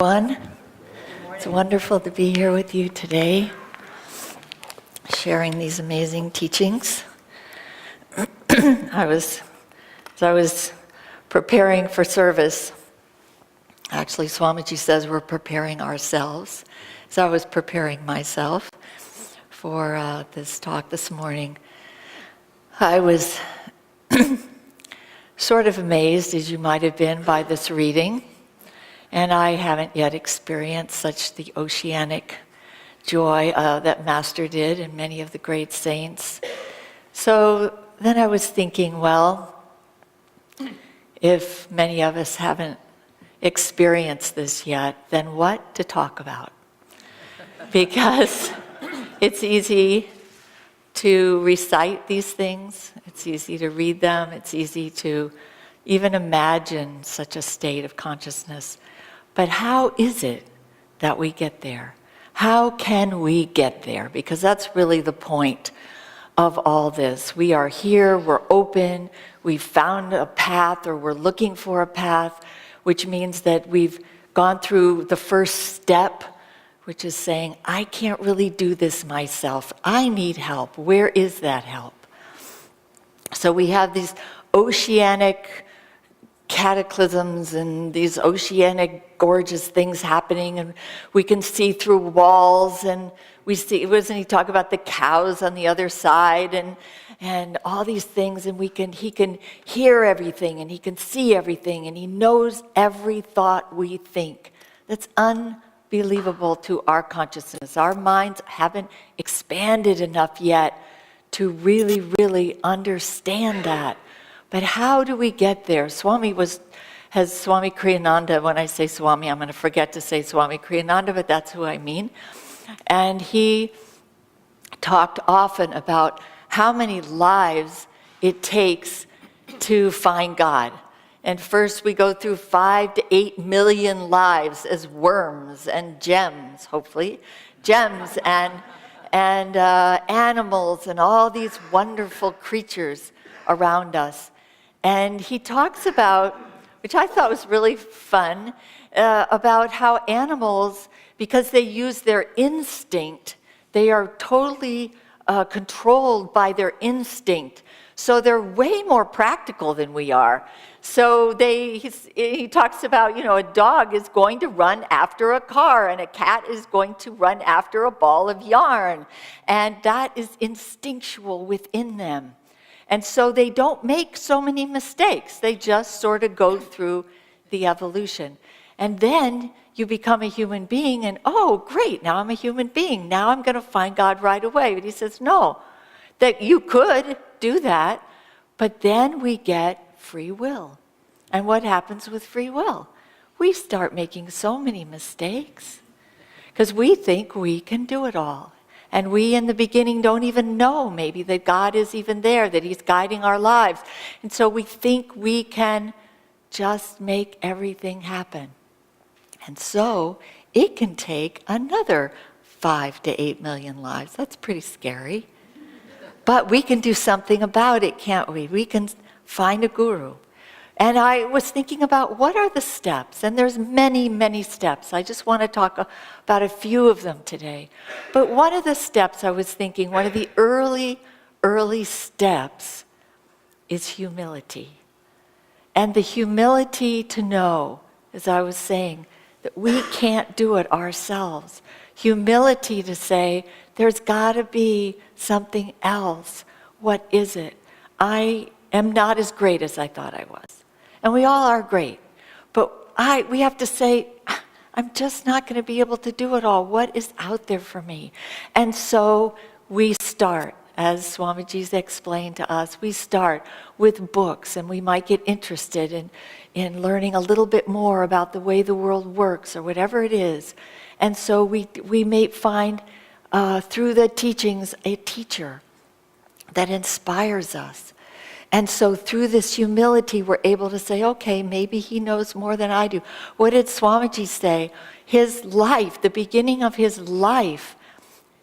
One, it's wonderful to be here with you today, sharing these amazing teachings. As I was preparing for service, actually Swamiji says we're preparing ourselves. So I was preparing myself for this talk this morning. I was sort of amazed, as you might have been, by this reading. And I haven't yet experienced such the oceanic joy that Master did and many of the great saints. So then I was thinking, well, if many of us haven't experienced this yet, then what to talk about? Because it's easy to recite these things, it's easy to read them, it's easy to even imagine such a state of consciousness. But how is it that we get there? How can we get there? Because that's really the point of all this. We are here, we're open, we've found a path, or we're looking for a path, which means that we've gone through the first step, which is saying, I can't really do this myself. I need help. Where is that help? So we have these oceanic cataclysms and these oceanic gorgeous things happening, and we can see through walls, and we see, wasn't he talk about the cows on the other side and all these things, and he can hear everything, and he can see everything, and he knows every thought we think. That's unbelievable to our consciousness. Our minds haven't expanded enough yet to really, really understand that. But how do we get there? Swami Kriyananda, when I say Swami, I'm going to forget to say Swami Kriyananda, but that's who I mean. And he talked often about how many lives it takes to find God. And first we go through 5 to 8 million lives as worms and gems, hopefully, gems and animals and all these wonderful creatures around us. And he talks about, which I thought was really fun, about how animals, because they use their instinct, they are totally controlled by their instinct. So they're way more practical than we are. So he talks about, a dog is going to run after a car, and a cat is going to run after a ball of yarn. And that is instinctual within them. And so they don't make so many mistakes. They just sort of go through the evolution. And then you become a human being, and oh, great, now I'm a human being. Now I'm going to find God right away. But he says, no, that you could do that, but then we get free will. And what happens with free will? We start making so many mistakes because we think we can do it all. And we in the beginning don't even know maybe that God is even there, that he's guiding our lives. And so we think we can just make everything happen. And so it can take another 5 to 8 million lives. That's pretty scary. But we can do something about it, can't we? We can find a guru. And I was thinking about what are the steps, and there's many, many steps. I just want to talk about a few of them today. But one of the steps I was thinking, one of the early steps is humility. And the humility to know, as I was saying, that we can't do it ourselves. Humility to say, there's got to be something else. What is it? I am not as great as I thought I was. And we all are great. But we have to say, I'm just not going to be able to do it all. What is out there for me? And so we start, as Swamiji's explained to us, we start with books, and we might get interested in learning a little bit more about the way the world works or whatever it is. And so we may find through the teachings a teacher that inspires us. And so through this humility, we're able to say, okay, maybe he knows more than I do. What did Swamiji say? His life, the beginning of his life,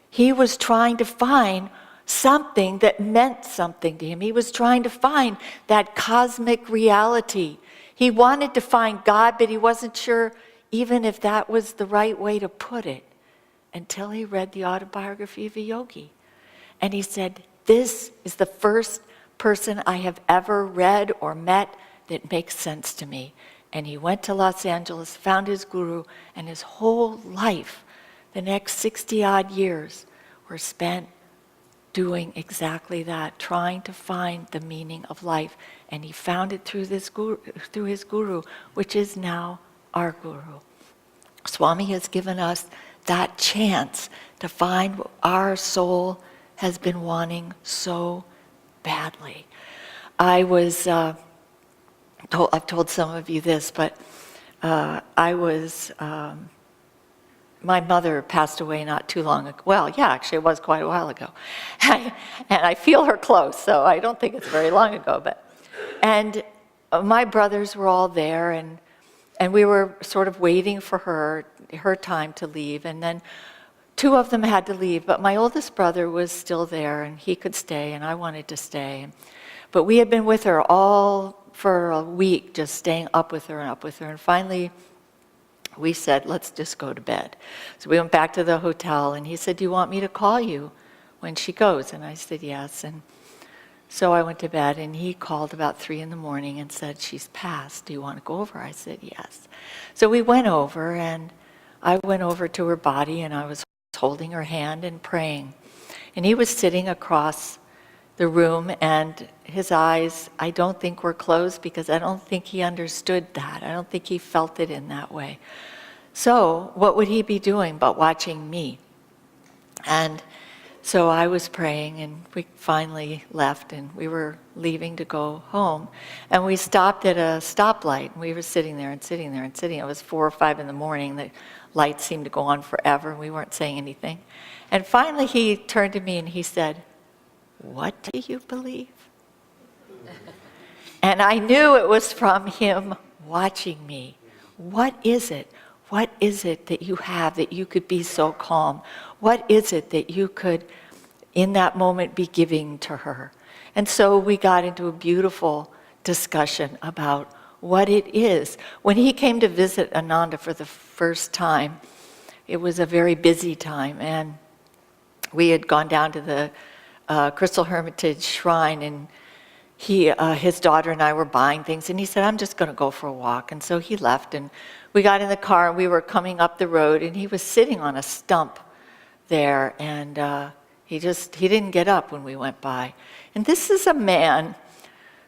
he was trying to find something that meant something to him. He was trying to find that cosmic reality. He wanted to find God, but he wasn't sure even if that was the right way to put it, until he read the autobiography of a yogi. And he said, this is the first person I have ever read or met that makes sense to me. And he went to Los Angeles, found his guru, and his whole life, the next 60-odd years, were spent doing exactly that, trying to find the meaning of life. And he found it through his guru, which is now our guru. Swami has given us that chance to find what our soul has been wanting so badly. I've told some of you this, but my mother passed away not too long ago. Well, yeah, actually it was quite a while ago. And I feel her close, so I don't think it's very long ago. And my brothers were all there, and we were sort of waiting for her time to leave. And then 2 of them had to leave, but my oldest brother was still there, and he could stay, and I wanted to stay. But we had been with her all for a week, just staying up with her. And finally, we said, let's just go to bed. So we went back to the hotel, and he said, do you want me to call you when she goes? And I said, yes. And so I went to bed, and he called about 3 in the morning and said, she's passed. Do you want to go over? I said, yes. So we went over, and I went over to her body, and I was holding her hand and praying. And he was sitting across the room, and his eyes, I don't think were closed, because I don't think he understood that. I don't think he felt it in that way. So what would he be doing but watching me? And so I was praying, and we finally left, and we were leaving to go home. And we stopped at a stoplight, and we were sitting there and sitting there and sitting. It was 4 or 5 in the morning. The lights seemed to go on forever, and we weren't saying anything. And finally he turned to me and he said, what do you believe? And I knew it was from him watching me. What is it? What is it that you have that you could be so calm? What is it that you could, in that moment, be giving to her? And so we got into a beautiful discussion about what it is. When he came to visit Ananda for the first time, it was a very busy time, and we had gone down to the Crystal Hermitage Shrine, and his daughter and I were buying things, and he said, I'm just going to go for a walk. And so he left, and we got in the car, and we were coming up the road, and he was sitting on a stump there, and he didn't get up when we went by. And this is a man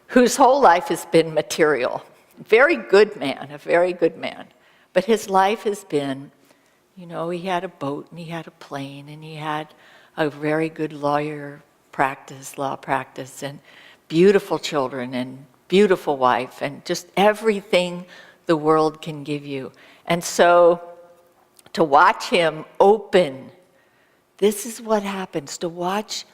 whose whole life has been material. Very good man, a very good man. But his life has been, he had a boat, and he had a plane, and he had a very good law practice, and beautiful children, and beautiful wife, and just everything the world can give you. And so to watch him open, this is what happens, to watch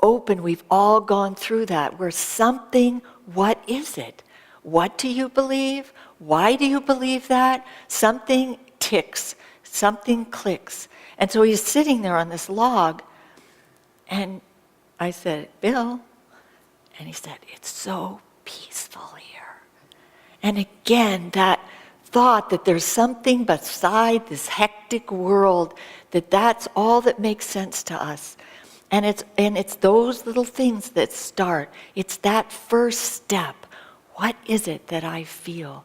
open, we've all gone through that, where something, what is it? What do you believe? Why do you believe that? Something ticks, something clicks. And so he's sitting there on this log, and I said, Bill, and he said, it's so peaceful here. And again, that thought that there's something beside this hectic world, that's all that makes sense to us. And it's those little things that start. It's that first step. What is it that I feel?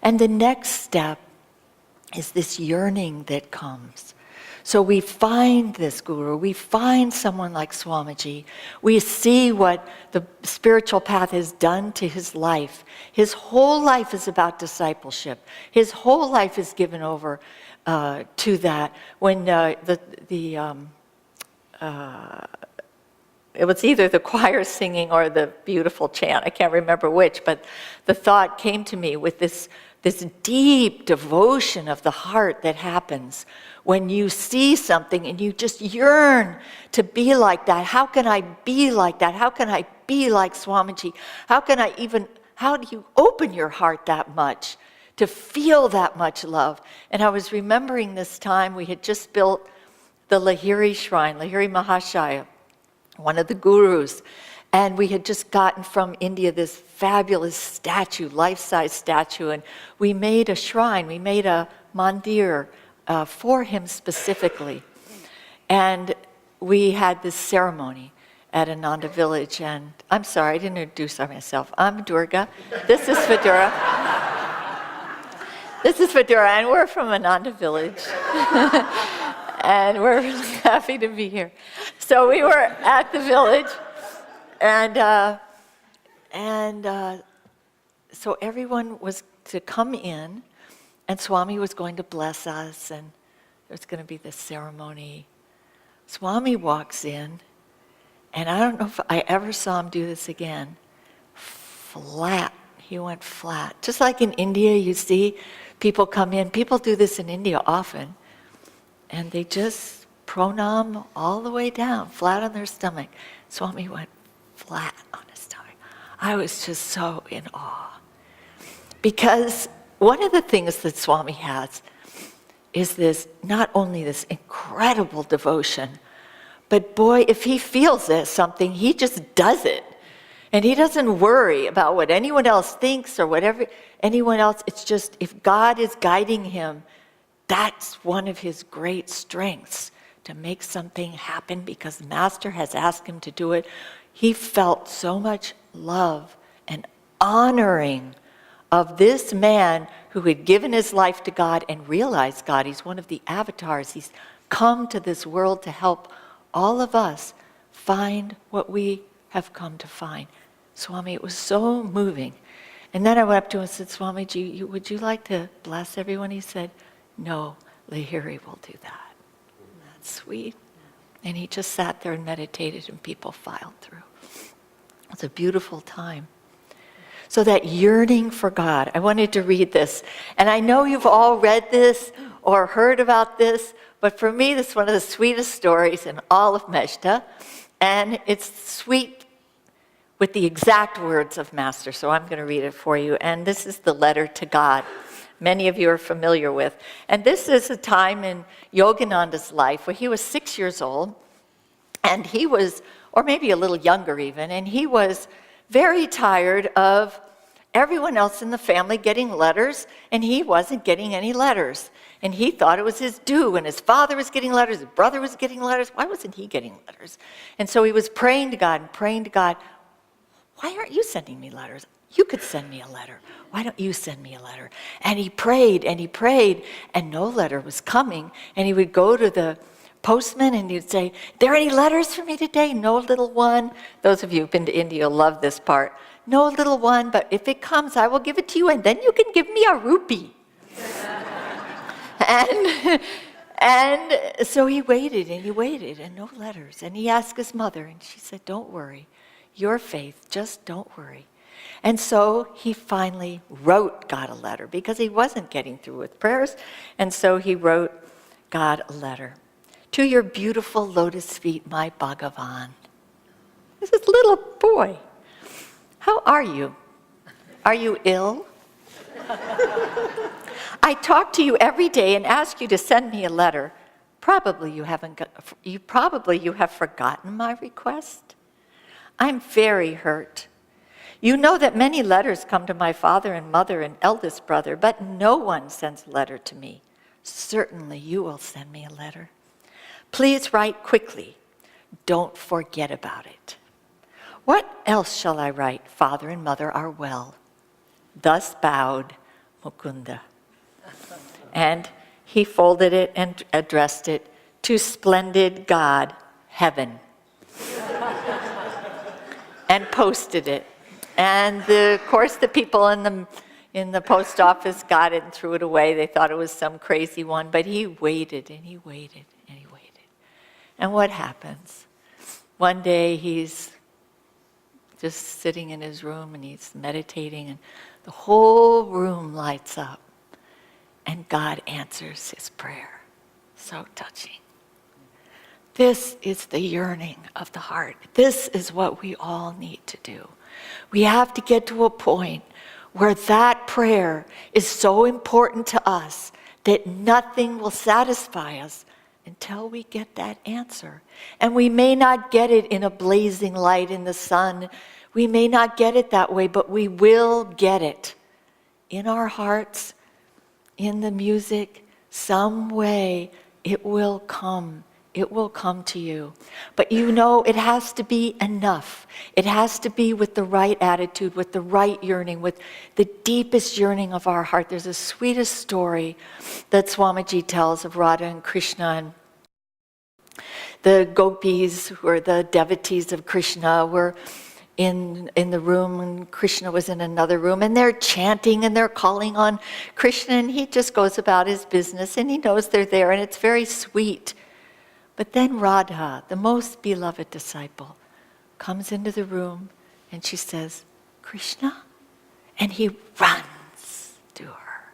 And the next step is this yearning that comes. So we find this guru, we find someone like Swamiji, we see what the spiritual path has done to his life. His whole life is about discipleship. His whole life is given over to that. When it was either the choir singing or the beautiful chant, I can't remember which, but the thought came to me with this deep devotion of the heart that happens when you see something and you just yearn to be like that. How can I be like that? How can I be like Swamiji? How do you open your heart that much to feel that much love? And I was remembering this time we had just built the Lahiri Shrine, Lahiri Mahashaya, one of the gurus. And we had just gotten from India this fabulous statue, life-size statue, and we made a shrine. We made a mandir for him specifically. And we had this ceremony at Ananda Village. And I'm sorry, I didn't introduce myself. I'm Durga. This is Vidura. This is Vidura, and we're from Ananda Village. And we're really happy to be here. So we were at the village, and so everyone was to come in, and Swami was going to bless us, and there was going to be this ceremony. Swami walks in, and I don't know if I ever saw him do this again. Flat. He went flat. Just like in India, you see people come in. People do this in India often. And they just pranam all the way down, flat on their stomach. Swami went flat on his stomach. I was just so in awe. Because one of the things that Swami has is this, not only this incredible devotion, but boy, if he feels there's something, he just does it. And he doesn't worry about what anyone else thinks or whatever anyone else. It's just, if God is guiding him, that's one of his great strengths, to make something happen because the Master has asked him to do it. He felt so much love and honoring of this man who had given his life to God and realized God. He's one of the avatars. He's come to this world to help all of us find what we have come to find. Swami, it was so moving. And then I went up to him and said, Swami, would you like to bless everyone? He said, no, Lahiri will do that. That's sweet. And he just sat there and meditated, and people filed through. It was a beautiful time. So that yearning for God, I wanted to read this. And I know you've all read this or heard about this, but for me, this is one of the sweetest stories in all of Mejta. And it's sweet with the exact words of Master. So I'm going to read it for you. And this is the letter to God. Many of you are familiar with. And this is a time in Yogananda's life where he was 6 years old, and he was, or maybe a little younger even, and he was very tired of everyone else in the family getting letters, and he wasn't getting any letters. And he thought it was his due, and his father was getting letters, his brother was getting letters. Why wasn't he getting letters? And so he was praying to God and praying to God, why aren't you sending me letters? You could send me a letter. Why don't you send me a letter? And he prayed, and no letter was coming. And he would go to the postman and he'd say, there any letters for me today? No, little one. Those of you who've been to India love this part. No, little one, but if it comes, I will give it to you, and then you can give me a rupee. and so he waited, and no letters. And he asked his mother, and she said, don't worry. Your faith, just don't worry. And so he finally wrote God a letter because he wasn't getting through with prayers. And so he wrote God a letter. To your beautiful lotus feet, my Bhagavan. This is little boy. How are you? Are you ill? I talk to you every day and ask you to send me a letter. Probably you have forgotten my request. I'm very hurt. You know that many letters come to my father and mother and eldest brother, but no one sends a letter to me. Certainly you will send me a letter. Please write quickly. Don't forget about it. What else shall I write? Father and mother are well. Thus bowed Mukunda. And he folded it and addressed it to splendid God, heaven. And posted it. And of course the people in the post office got it and threw it away. They thought it was some crazy one, but he waited and he waited and he waited. And what happens? One day he's just sitting in his room and he's meditating, and the whole room lights up, and God answers his prayer. So touching. This is the yearning of the heart. This is what we all need to do. We have to get to a point where that prayer is so important to us that nothing will satisfy us until we get that answer. And we may not get it in a blazing light in the sun. We may not get it that way, but we will get it in our hearts, in the music, some way it will come. It will come to you. But you know, it has to be enough. It has to be with the right attitude, with the right yearning, with the deepest yearning of our heart. There's the sweetest story that Swamiji tells of Radha and Krishna, and the gopis, who are the devotees of Krishna, were in the room, and Krishna was in another room, and they're chanting and they're calling on Krishna, and he just goes about his business, and he knows they're there, and it's very sweet. But then Radha, the most beloved disciple, comes into the room and she says, "Krishna?" And he runs to her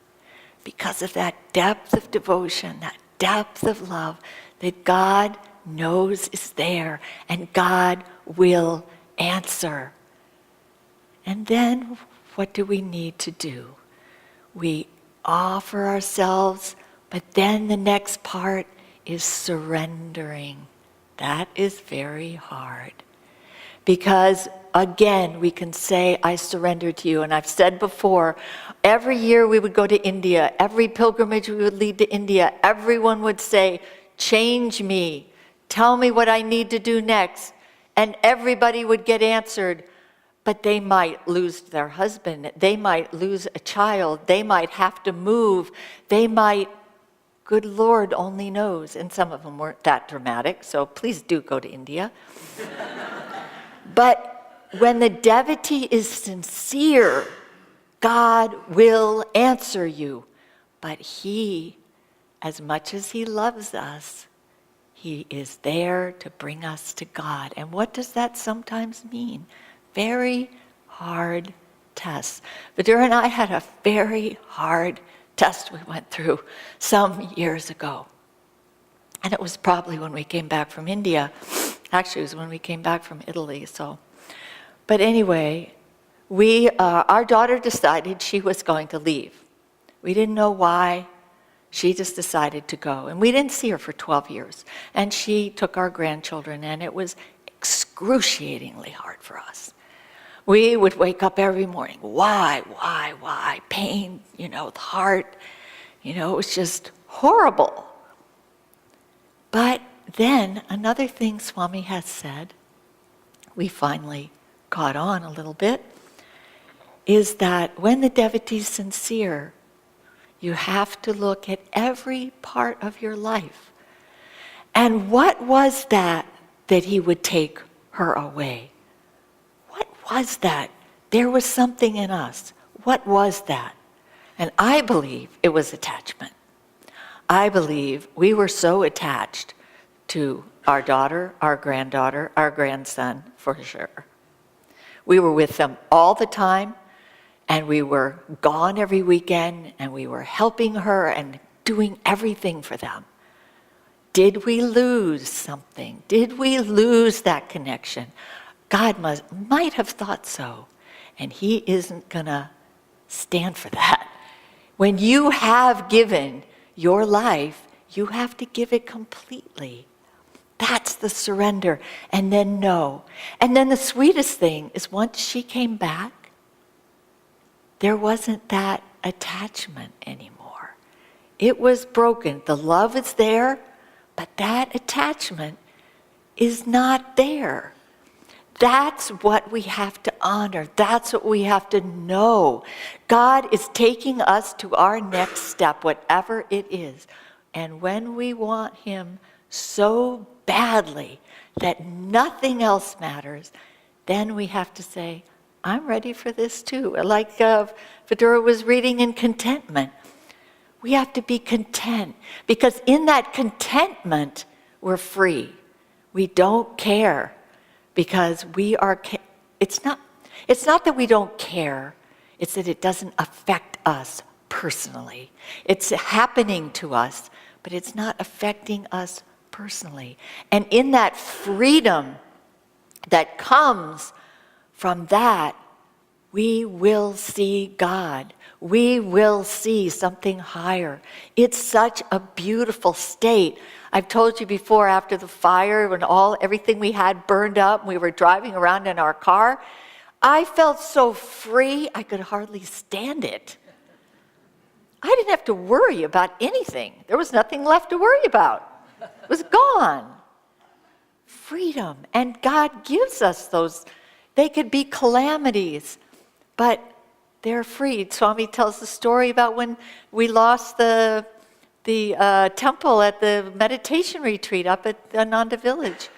because of that depth of devotion, that depth of love that God knows is there and God will answer. And then what do we need to do? We offer ourselves, but then the next part is surrendering. That is very hard. Because again, we can say, "I surrender to you." And I've said before, every year we would go to India, every pilgrimage we would lead to India, everyone would say, "Change me, tell me what I need to do next." And everybody would get answered, but they might lose their husband, they might lose a child, they might have to move, they might, good Lord only knows. And some of them weren't that dramatic, so please do go to India. But when the devotee is sincere, God will answer you. But he, as much as he loves us, he is there to bring us to God. And what does that sometimes mean? Very hard tests. Vidura and I had a very hard test we went through some years ago. And it was probably when we came back from India. Actually, it was when we came back from Italy. But anyway, our daughter decided she was going to leave. We didn't know why. She just decided to go. And we didn't see her for 12 years. And she took our grandchildren, and it was excruciatingly hard for us. We would wake up every morning. Why? Pain, the heart. It was just horrible. But then another thing Swami has said, we finally caught on a little bit, is that when the devotee is sincere, you have to look at every part of your life. And what was that he would take her away? What was that? There was something in us. What was that? And I believe it was attachment. I believe we were so attached to our daughter, our granddaughter, our grandson, for sure. We were with them all the time, and we were gone every weekend, and we were helping her and doing everything for them. Did we lose something? Did we lose that connection? God might have thought so, and he isn't going to stand for that. When you have given your life, you have to give it completely. That's the surrender. And then know. And then the sweetest thing is once she came back, there wasn't that attachment anymore. It was broken. The love is there, but that attachment is not there. That's what we have to honor. That's what we have to know. God is taking us to our next step, whatever it is. And when we want him so badly that nothing else matters, then we have to say, I'm ready for this too. Like Vidura was reading in contentment. We have to be content, because in that contentment, we're free. We don't care, because we are, it's not that we don't care, it's that it doesn't affect us personally. It's happening to us, but it's not affecting us personally. And in that freedom that comes from that, we will see God. We will see something higher. It's such a beautiful state. I've told you before, after the fire, when everything we had burned up, we were driving around in our car, I felt so free, I could hardly stand it. I didn't have to worry about anything. There was nothing left to worry about. It was gone. Freedom. And God gives us those. They could be calamities, but they're freed. Swami tells the story about when we lost the temple at the meditation retreat up at Ananda Village.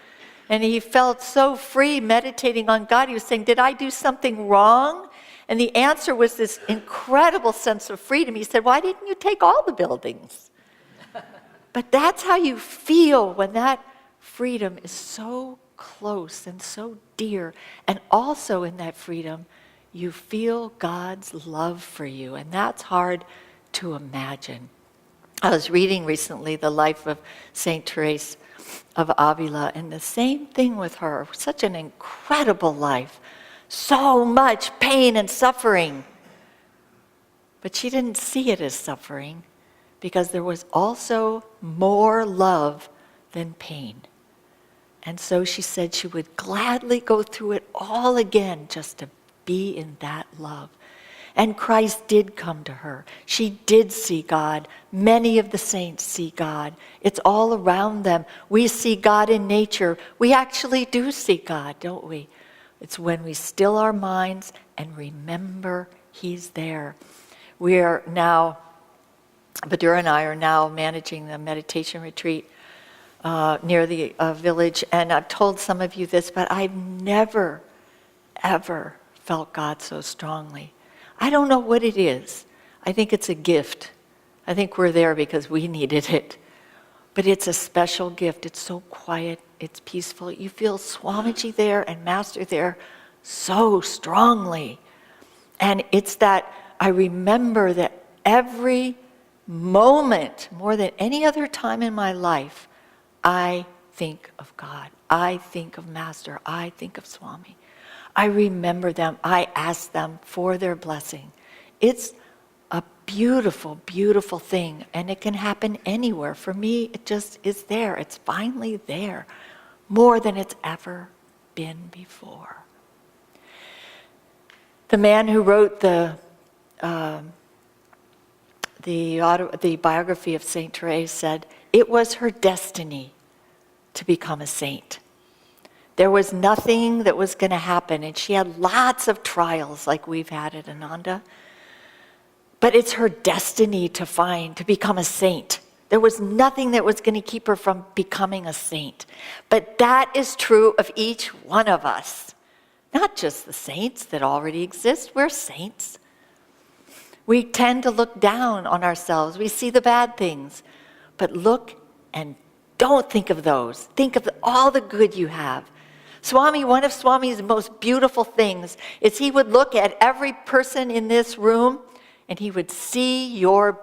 And he felt so free meditating on God. He was saying, did I do something wrong? And the answer was this incredible sense of freedom. He said, why didn't you take all the buildings? But that's how you feel when that freedom is so close and so dear. And also in that freedom, you feel God's love for you. And that's hard to imagine. I was reading recently the life of Saint Therese of Avila, and the same thing with her. Such an incredible life. So much pain and suffering. But she didn't see it as suffering because there was also more love than pain. And so she said she would gladly go through it all again just to be in that love. And Christ did come to her. She did see God. Many of the saints see God. It's all around them. We see God in nature. We actually do see God, don't we? It's when we still our minds and remember He's there. We are now, Badura and I are now managing the meditation retreat near the village. And I've told some of you this, but I've never, ever felt God so strongly. I don't know what it is. I think it's a gift. I think we're there because we needed it. But it's a special gift. It's so quiet. It's peaceful. You feel Swamiji there and Master there so strongly. And it's that I remember that every moment, more than any other time in my life, I think of God. I think of Master. I think of Swami. I remember them. I ask them for their blessing. It's a beautiful, beautiful thing, and it can happen anywhere. For me, it just is there. It's finally there, more than it's ever been before. The man who wrote the biography of Saint Therese said, it was her destiny to become a saint. There was nothing that was going to happen, and she had lots of trials like we've had at Ananda. But it's her destiny to become a saint. There was nothing that was going to keep her from becoming a saint. But that is true of each one of us. Not just the saints that already exist. We're saints. We tend to look down on ourselves. We see the bad things. But look and don't think of those. Think of all the good you have. Swami, one of Swami's most beautiful things is he would look at every person in this room and he would see your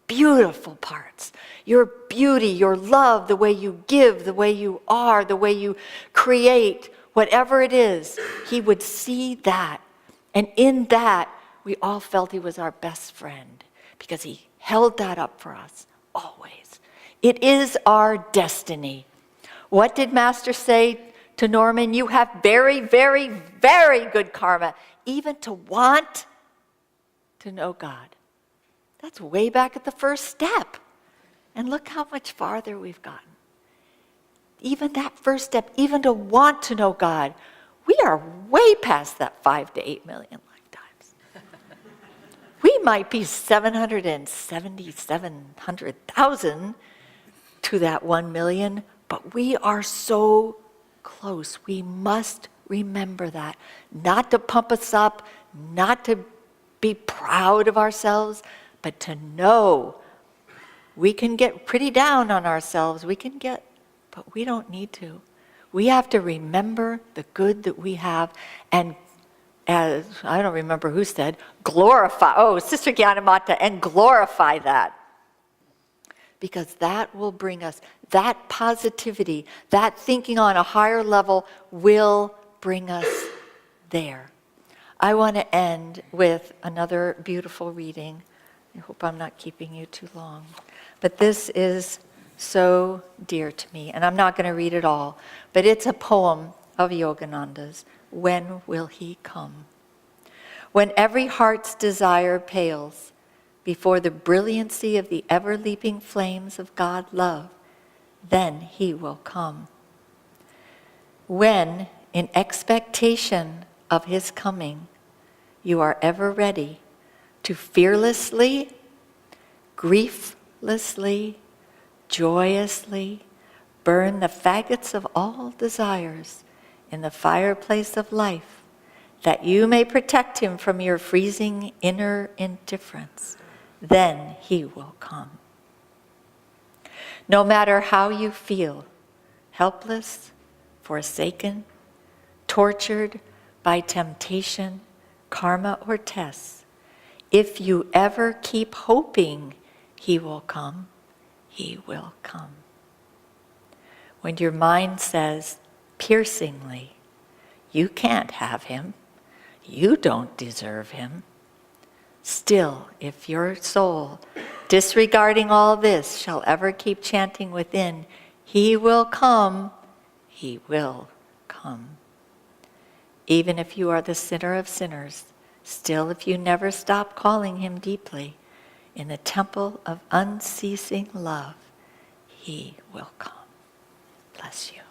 beautiful parts, your beauty, your love, the way you give, the way you are, the way you create, whatever it is. He would see that. And in that, we all felt he was our best friend because he held that up for us always. It is our destiny. What did Master say to Norman? You have very, very, very good karma, even to want to know God. That's way back at the first step. And look how much farther we've gotten. Even that first step, even to want to know God, we are way past that 5 to 8 million lifetimes. We might be 700,000 to that 1 million, but we are so close. We must remember that. Not to pump us up, not to be proud of ourselves, but to know we can get pretty down on ourselves. But we don't need to. We have to remember the good that we have, and as I don't remember who said, glorify, Sister Gyanamata, and glorify that. Because that will bring us, that positivity, that thinking on a higher level will bring us there. I want to end with another beautiful reading. I hope I'm not keeping you too long. But this is so dear to me, and I'm not going to read it all, but it's a poem of Yogananda's, When Will He Come? When every heart's desire pales, before the brilliancy of the ever-leaping flames of God love, then he will come. When, in expectation of his coming, you are ever ready to fearlessly, grieflessly, joyously burn the faggots of all desires in the fireplace of life, that you may protect him from your freezing inner indifference, then he will come. No matter how you feel, helpless, forsaken, tortured by temptation, karma, or tests, if you ever keep hoping he will come, he will come. When your mind says piercingly, you can't have him, you don't deserve him, still, if your soul, disregarding all this, shall ever keep chanting within, he will come, he will come. Even if you are the sinner of sinners, still if you never stop calling him deeply, in the temple of unceasing love, he will come. Bless you.